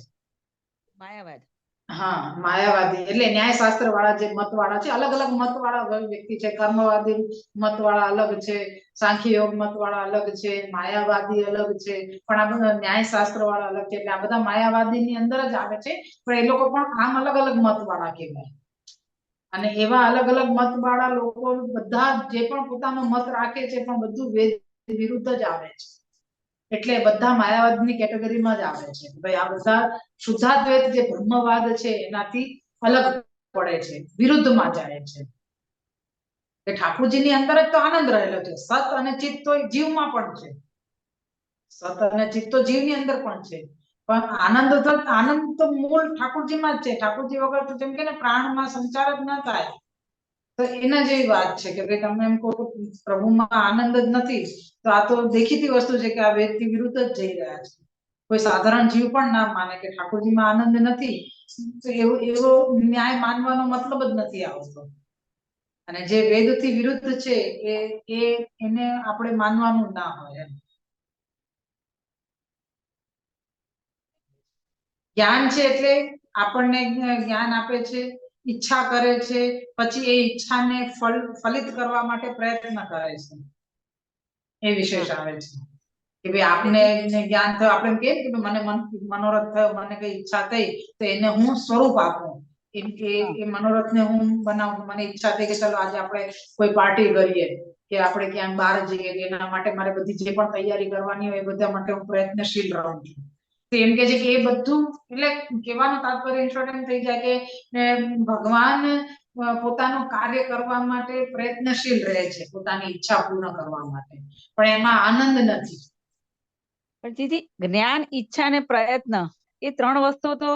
માયાવાદ. हाँ मायावादी એટલે ન્યાયશાસ્ત્ર વાળા જે મત વાળા છે, અલગ અલગ મત વાળા વ્યક્તિ છે, કર્મવાદી મત વાળા અલગ છે, सांख्य योग मत वाला अलग છે, માયાવાદી અલગ છે, પણ આ બધા ન્યાયશાસ્ત્ર વાળા અલગ છે। એટલે આ બધા માયાવાદીની અંદર જ આવે છે, પણ એ લોકો પણ આમ અલગ અલગ મત વાળા કહેવાય। અને એવા અલગ અલગ મત વાળા લોકો બધા જે પણ પોતાનો મત રાખે છે પણ બધું વેદ વિરુદ્ધ જ આવે છે, એટલે બધા માયાવાદની કેટેગરીમાં જ આવે છે। ભાઈ આ બધા શુદ્ધાદ્વૈત જે બ્રહ્મવાદ છે એનાથી અલગ પડે છે, વિરુદ્ધમાં જાય છે। કે ઠાકોરજીની અંદર જ તો આનંદ રહેલો છે, સત અને ચિત્ત તો જીવમાં પણ છે, સત અને ચિત્ત તો જીવની અંદર પણ છે, પણ આનંદ તો મૂળ ઠાકોરજીમાં જ છે। ઠાકોરજી વગર તો જેમ કે ને પ્રાણમાં સંચાર જ ન થાય, તો એના જેવી વાત છે કે ભાઈ તમે એમ કહો કે પ્રભુમાં આનંદ જ નથી, તો આ તો દેખીતી વસ્તુ છે કે આ વેદથી વિરુદ્ધ જ જઈ રહ્યા છે। કોઈ સાધારણ જીવ પણ ના માને કે ઠાકોરજીમાં આનંદ નથી, તો એવો ન્યાય માનવાનો મતલબ જ નથી આવતો। અને જે વેદથી વિરુદ્ધ છે એને આપણે માનવાનું ના હોય એમ। જ્ઞાન છે એટલે આપણને જ્ઞાન આપે છે, ઈચ્છા કરે છે, પછી એ ઈચ્છાને ફલિત કરવા માટે પ્રયત્ન કરે છે, એ વિશેષ આવે છે કે ભાઈ આપને જ્ઞાન થયું, આપણે એમ કહીએ કે મને મનોરથ થયો, મને કઈ ઈચ્છા થઈ તો એને હું સ્વરૂપ આપું, એમ કે એ મનોરથને હું બનાવું। મને ઈચ્છા થઈ કે ચલો આજે આપણે કોઈ પાર્ટી કરીએ કે આપણે ક્યાંક બહાર જઈએ, એના માટે મારે બધી જે પણ તૈયારી કરવાની હોય એ બધા માટે હું પ્રયત્નશીલ રહું છું। તો એમ કે છે કે એ બધું, એટલે કહેવાનું તાત્પર્ય ઇન્શોર્ટ એમ થઈ જાય કે ભગવાન પોતાનું કાર્ય કરવા માટે પ્રયત્નશીલ રહે છે, પોતાની ઈચ્છા પૂર્ણ કરવા માટે, પણ એમાં આનંદ નથી। પણ દીદી જ્ઞાન, ઈચ્છા અને પ્રયત્ન એ 3 વસ્તુ તો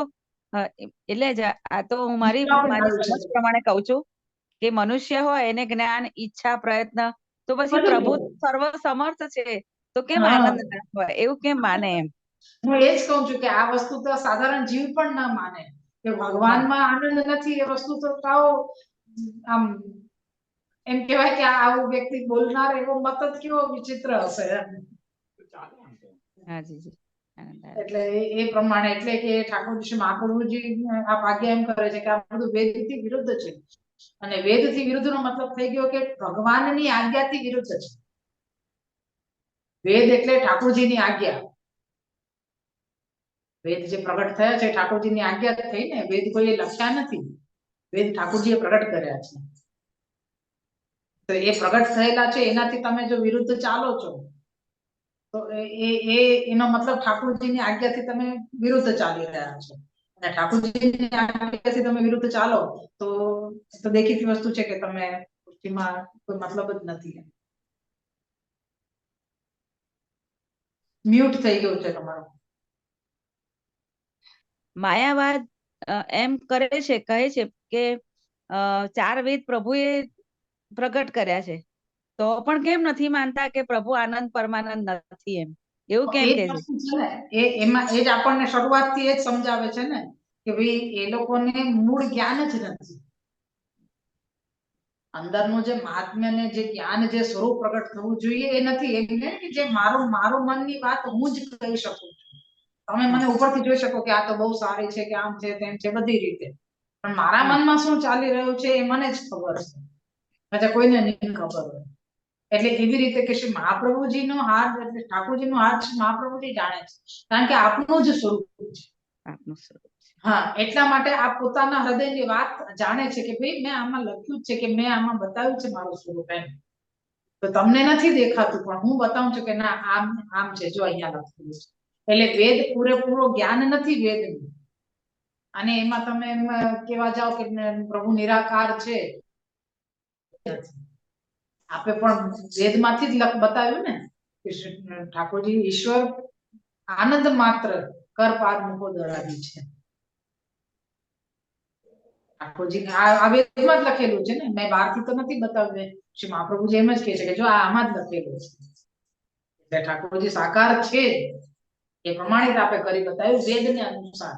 એટલે જ આ તો હું મારી સમજ પ્રમાણે કહું છું કે મનુષ્ય હોય એને જ્ઞાન, ઈચ્છા, પ્રયત્ન, તો પછી પ્રભુ સર્વ સમર્થ છે તો કેમ આનંદ ના હોય, એવું કેમ માને એમ. હું એ જ કહું છું કે આ વસ્તુ તો સાધારણ જીવ પણ ના માને કે ભગવાનમાં આનંદ નથી, એ વસ્તુ તો સાવ આમ એમ કહેવાય કે આવું વ્યક્તિ બોલનાર એવો મત જ કેવો વિચિત્ર હશે એમ. એટલે એ પ્રમાણે એટલે કે ઠાકોરજી મહાપ્રભુજી આ આજ્ઞા એમ કરે છે કે આ બધું વેદથી વિરુદ્ધ છે, અને વેદથી વિરુદ્ધનો મતલબ થઈ ગયો કે ભગવાનની આજ્ઞાથી વિરુદ્ધ છે. વેદ એટલે ઠાકોરજીની આજ્ઞા. વેદ જે પ્રગટ થયા છે ઠાકોરજીની આજ્ઞા થઈ ને, વેદ કોઈએ લખ્યા નથી, વેદ ઠાકોરજીએ પ્રગટ કર્યા છે. તો એ પ્રગટ થયેલા છે એનાથી તમે જો વિરુદ્ધ ચાલો છો તો એનો મતલબ ઠાકોરજીની આજ્ઞાથી તમે વિરુદ્ધ ચાલી રહ્યા છો, અને ઠાકોરજીની આજ્ઞાથી તમે વિરુદ્ધ ચાલો તો દેખીતી વસ્તુ છે કે તમે પુષ્ટિમાં કોઈ મતલબ જ નથી. મ્યુટ થઈ ગયું છે તમારું. માયાવાદ એમ કરે છે, કહે છે કે 4 વેદ પ્રભુએ પ્રગટ કર્યા છે તો પણ કેમ નથી માનતા કે પ્રભુ આનંદ પરમાનંદ નથી એમ, એવું કેમ કે છે? એમાં એ જ આપણને શરૂઆતથી એ જ સમજાવે છે ને કે ભાઈ એ લોકોને મૂળ જ્ઞાન જ નથી. અંદરનું જે મહાત્મ્ય ને જે જ્ઞાન, જે સ્વરૂપ પ્રગટ થવું જોઈએ એ નથી. એટલે કે જે મારું મનની વાત હું જ કહી શકું છું, તમે મને ઉપરથી જોઈ શકો કે આ તો બહુ સારી છે કે આમ છે તેમ છે બધી રીતે, પણ મારા મનમાં શું ચાલી રહ્યું છે એ મને જ ખબર છે, એટલે કોઈને નહીં ખબર હોય. એટલે એવી રીતે કે શ્રી મહાપ્રભુજીનો હાથ એટલે ઠાકોરજીનો હાથ મહાપ્રભુજી જાણે છે, કારણ કે આપણું જ સ્વરૂપ છે. હા, એટલા માટે આ પોતાના હૃદયની વાત જાણે છે કે ભાઈ મેં આમાં લખ્યું છે કે મેં આમાં બતાવ્યું છે મારું સ્વરૂપ એમ. તો તમને નથી દેખાતું પણ હું બતાવું છું કે ના આમ આમ છે, જો અહીંયા લખેલું છે. એટલે વેદ પૂરેપૂરો જ્ઞાન નથી વેદનું, અને એમાં તમે એમ કેવા જાઓ કે પ્રભુ નિરાકાર છે, આપે પણ વેદમાંથી જ બતાવ્યું ને કે ઠાકોરજી ઈશ્વર આનંદ માત્ર કર પાર મૂકો દરાજી છે. ઠાકોરજી આ વેદમાં જ લખેલું છે ને, મેં બહારથી તો નથી બતાવ્યું. શ્રી મહાપ્રભુજી એમ જ કહે છે કે જો આમાં જ લખેલું છે, એટલે ઠાકોરજી સાકાર છે એ પ્રમાણિત આપે કરી બતાવ્યું વેદને અનુસાર.